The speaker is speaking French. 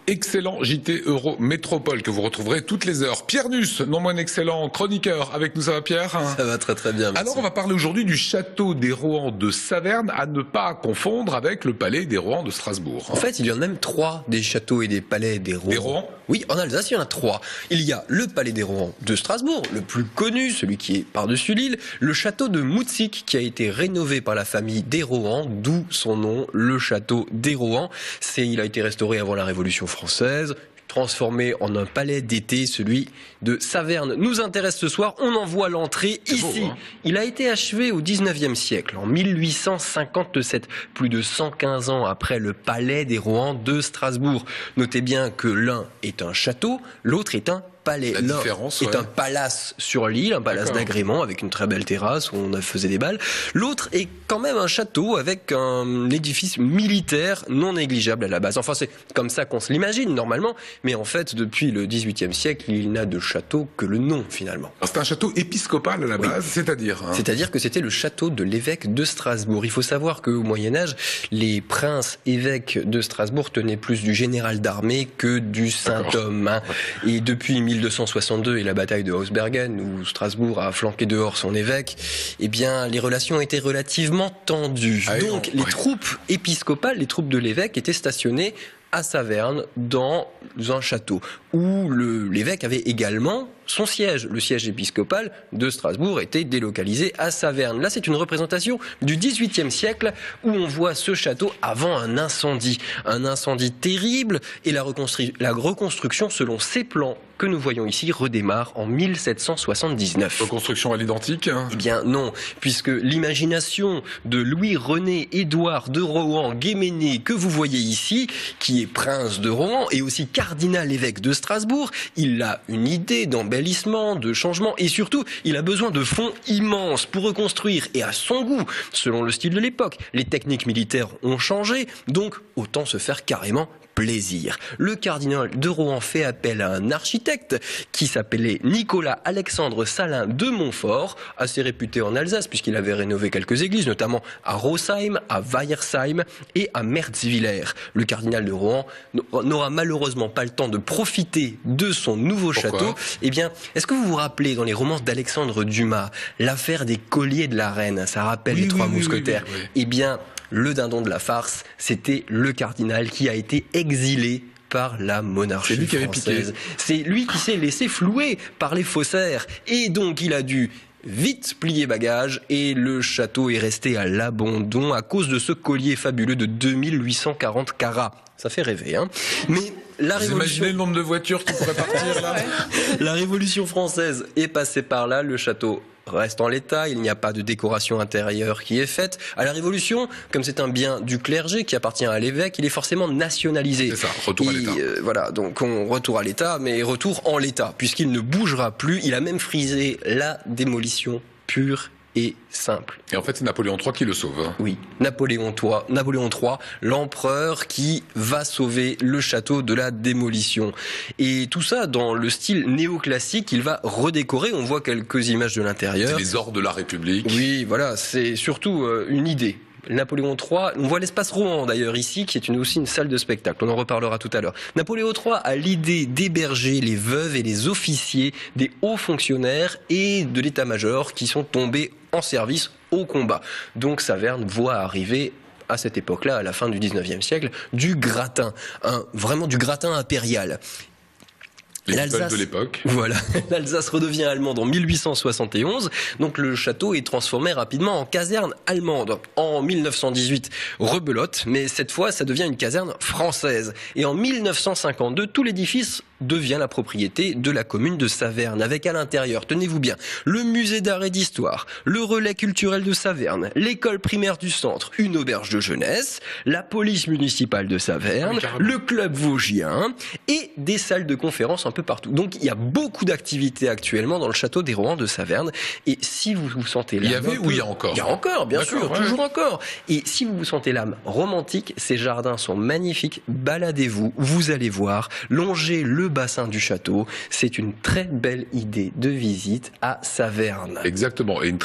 Excellent JT Euro Métropole que vous retrouverez toutes les heures. Pierre Nuss, non moins excellent chroniqueur. Avec nous, ça va Pierre? Ça va très très bien, merci. Alors on va parler aujourd'hui du château des Rohan de Saverne, à ne pas confondre avec le palais des Rohan de Strasbourg. En fait, il y en a même 3 des châteaux et des palais des Rohan. Des Rohan? Oui, en Alsace, il y en a 3. Il y a le palais des Rohan de Strasbourg, le plus connu, celui qui est par-dessus l'île, le château de Moutsik, qui a été rénové par la famille des Rohan, d'où son nom, le château des Rohan. Il a été restauré avant la Révolution française, transformé en un palais d'été, celui de Saverne nous intéresse ce soir. On en voit l'entrée ici. Beau, hein. Il a été achevé au 19e siècle, en 1857, plus de 115 ans après le palais des Rohan de Strasbourg. Notez bien que l'un est un château, l'autre est un palais. La différence, est un palace sur l'île, un palace d'agrément avec une très belle terrasse où on faisait des bals. L'autre est quand même un château avec un édifice militaire non négligeable à la base. Enfin, c'est comme ça qu'on se l'imagine normalement, mais en fait, depuis le 18e siècle, il n'a de château que le nom finalement. C'est un château épiscopal à la base, c'est-à-dire C'est-à-dire que c'était le château de l'évêque de Strasbourg. Il faut savoir qu'au Moyen-Âge, les princes évêques de Strasbourg tenaient plus du général d'armée que du saint homme. Hein. Et depuis 1262 et la bataille de Auersbergen, où Strasbourg a flanqué dehors son évêque, eh bien, les relations étaient relativement tendues. Donc, les troupes épiscopales, les troupes de l'évêque étaient stationnées à Saverne, dans un château, où l'évêque avait également son siège. Le siège épiscopal de Strasbourg était délocalisé à Saverne. Là, c'est une représentation du XVIIIe siècle, où on voit ce château avant un incendie. Un incendie terrible, et la reconstruction, selon ces plans que nous voyons ici, redémarre en 1779. Reconstruction à l'identique? Eh bien non, puisque l'imagination de Louis-René Édouard de Rohan-Guéméné, que vous voyez ici, qui est prince de Rohan et aussi cardinal évêque de Strasbourg, il a une idée d'embellissement, de changement, et surtout, il a besoin de fonds immenses pour reconstruire, et à son goût, selon le style de l'époque. Les techniques militaires ont changé, donc autant se faire carrément plaisir. Le cardinal de Rohan fait appel à un architecte qui s'appelait Nicolas Alexandre Salin de Montfort, assez réputé en Alsace puisqu'il avait rénové quelques églises, notamment à Rosheim, à Weiersheim et à Merzwiller. Le cardinal de Rohan n'aura malheureusement pas le temps de profiter de son nouveau château. Eh bien, est-ce que vous vous rappelez dans les romans d'Alexandre Dumas, l'affaire des colliers de la reine, ça rappelle les Trois Mousquetaires. Eh bien, le dindon de la farce, c'était le cardinal qui a été exilé par la monarchie française. C'est lui qui avait piqué. C'est lui qui s'est laissé flouer par les faussaires. Et donc il a dû vite plier bagages et le château est resté à l'abandon à cause de ce collier fabuleux de 2840 carats. Ça fait rêver, hein. Mais la Révolution... Vous imaginez le nombre de voitures qui pourraient partir là? La Révolution française est passée par là, le château reste en l'état, il n'y a pas de décoration intérieure qui est faite. À la Révolution, comme c'est un bien du clergé qui appartient à l'évêque, il est forcément nationalisé. C'est ça, retour à l'état. Voilà, donc on retour à l'état, mais retour en l'état, puisqu'il ne bougera plus. Il a même frisé la démolition pure et simple. Et en fait, c'est Napoléon III qui le sauve. Oui, Napoléon III, l'empereur qui va sauver le château de la démolition. Et tout ça dans le style néoclassique, il va redécorer. On voit quelques images de l'intérieur. C'est les ors de la République. Oui, voilà, c'est surtout une idée. Napoléon III, on voit l'espace Rohan d'ailleurs ici, qui est aussi une salle de spectacle, on en reparlera tout à l'heure. Napoléon III a l'idée d'héberger les veuves et les officiers des hauts fonctionnaires et de l'état-major qui sont tombés en service au combat. Donc Saverne voit arriver à cette époque-là, à la fin du 19e siècle, du gratin, vraiment du gratin impérial. L'Alsace de l'époque. Voilà, l'Alsace redevient allemande en 1871, donc le château est transformé rapidement en caserne allemande. En 1918, rebelote, mais cette fois ça devient une caserne française. Et en 1952, tout l'édifice devient la propriété de la commune de Saverne, avec à l'intérieur, tenez-vous bien, le musée d'art et d'histoire, le relais culturel de Saverne, l'école primaire du centre, une auberge de jeunesse, la police municipale de Saverne, le club vosgien et des salles de conférences un peu partout. Donc il y a beaucoup d'activités actuellement dans le château des Rohan de Saverne. Et si vous vous sentez l'âme... Il y avait ou il y a encore? Il y a encore, bien sûr, toujours encore. Et si vous vous sentez l'âme romantique, ces jardins sont magnifiques. Baladez-vous, vous allez voir, longez le bassin du château. C'est une très belle idée de visite à Saverne. Exactement. Et une